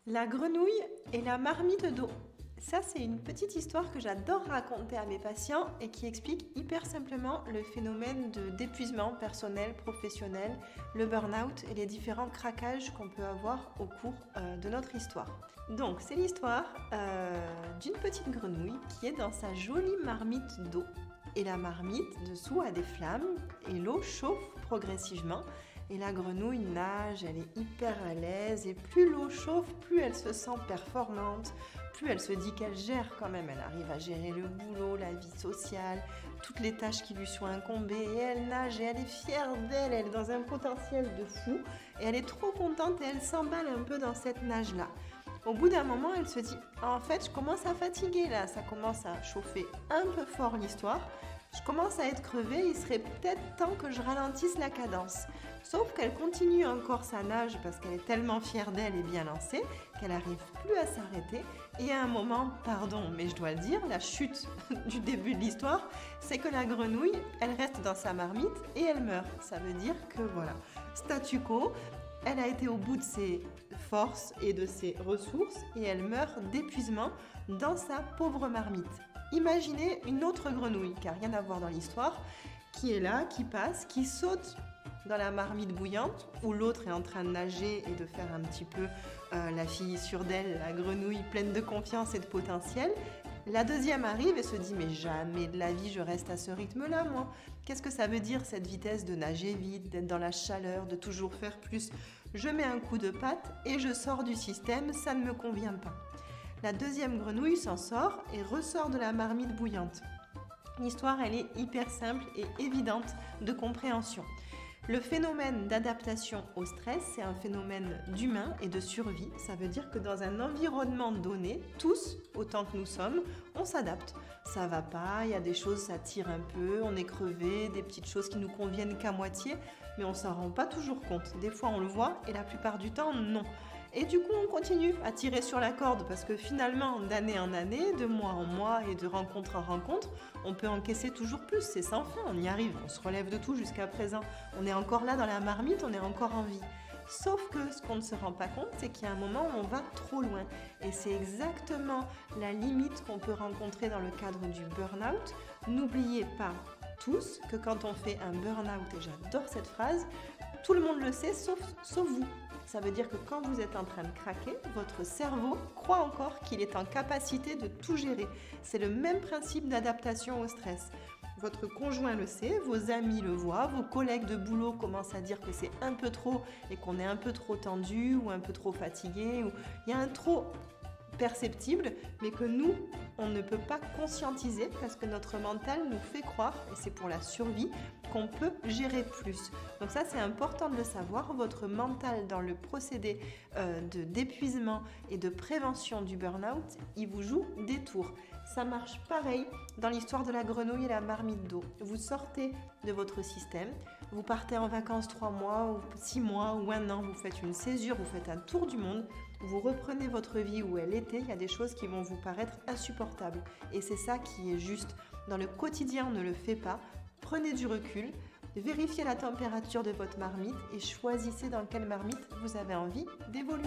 La grenouille et la marmite d'eau. Ça, c'est une petite histoire que j'adore raconter à mes patients et qui explique hyper simplement le phénomène d'épuisement personnel, professionnel, le burn-out et les différents craquages qu'on peut avoir au cours de notre histoire. Donc, c'est l'histoire d'une petite grenouille qui est dans sa jolie marmite d'eau. Et la marmite, dessous, a des flammes et l'eau chauffe progressivement. Et la grenouille nage, elle est hyper à l'aise et plus l'eau chauffe, plus elle se sent performante, plus elle se dit qu'elle gère quand même. Elle arrive à gérer le boulot, la vie sociale, toutes les tâches qui lui sont incombées et elle nage et elle est fière d'elle, elle est dans un potentiel de fou et elle est trop contente et elle s'emballe un peu dans cette nage-là. Au bout d'un moment, elle se dit « En fait, je commence à fatiguer là, ça commence à chauffer un peu fort l'histoire. Je commence à être crevée, il serait peut-être temps que je ralentisse la cadence. » Sauf qu'elle continue encore sa nage parce qu'elle est tellement fière d'elle et bien lancée qu'elle n'arrive plus à s'arrêter. Et à un moment, pardon, mais je dois le dire, la chute du début de l'histoire, c'est que la grenouille, elle reste dans sa marmite et elle meurt. Ça veut dire que voilà, statu quo, elle a été au bout de ses forces et de ses ressources et elle meurt d'épuisement dans sa pauvre marmite. Imaginez une autre grenouille, qui n'a rien à voir dans l'histoire, qui est là, qui passe, qui saute dans la marmite bouillante, où l'autre est en train de nager et de faire un petit peu la fille sûre d'elle, la grenouille pleine de confiance et de potentiel. La deuxième arrive et se dit « Mais jamais de la vie je reste à ce rythme-là, moi. Qu'est-ce que ça veut dire cette vitesse de nager vite, d'être dans la chaleur, de toujours faire plus? Je mets un coup de patte et je sors du système, ça ne me convient pas. » La deuxième grenouille s'en sort et ressort de la marmite bouillante. L'histoire, elle est hyper simple et évidente de compréhension. Le phénomène d'adaptation au stress, c'est un phénomène d'humain et de survie. Ça veut dire que dans un environnement donné, tous, autant que nous sommes, on s'adapte. Ça va pas, il y a des choses, ça tire un peu, on est crevé, des petites choses qui nous conviennent qu'à moitié, mais on s'en rend pas toujours compte. Des fois, on le voit et la plupart du temps, non. Et du coup, on continue à tirer sur la corde parce que finalement, d'année en année, de mois en mois et de rencontre en rencontre, on peut encaisser toujours plus. C'est sans fin, on y arrive, on se relève de tout jusqu'à présent. On est encore là dans la marmite, on est encore en vie. Sauf que ce qu'on ne se rend pas compte, c'est qu'il y a un moment où on va trop loin. Et c'est exactement la limite qu'on peut rencontrer dans le cadre du burn-out. N'oubliez pas tous que quand on fait un burn-out, et j'adore cette phrase, tout le monde le sait sauf vous. Ça veut dire que quand vous êtes en train de craquer, votre cerveau croit encore qu'il est en capacité de tout gérer. C'est le même principe d'adaptation au stress. Votre conjoint le sait, vos amis le voient, vos collègues de boulot commencent à dire que c'est un peu trop et qu'on est un peu trop tendu ou un peu trop fatigué. Ou il y a un trop perceptible, mais que nous, on ne peut pas conscientiser parce que notre mental nous fait croire, et c'est pour la survie, qu'on peut gérer plus. Donc ça, c'est important de le savoir. Votre mental, dans le procédé d'épuisement et de prévention du burn-out, il vous joue des tours. Ça marche pareil dans l'histoire de la grenouille et la marmite d'eau. Vous sortez de votre système, vous partez en vacances 3 mois, ou 6 mois, ou 1 an, vous faites une césure, vous faites un tour du monde, vous reprenez votre vie où elle était, il y a des choses qui vont vous paraître insupportables. Et c'est ça qui est juste. Dans le quotidien, on ne le fait pas. Prenez du recul, vérifiez la température de votre marmite et choisissez dans quelle marmite vous avez envie d'évoluer.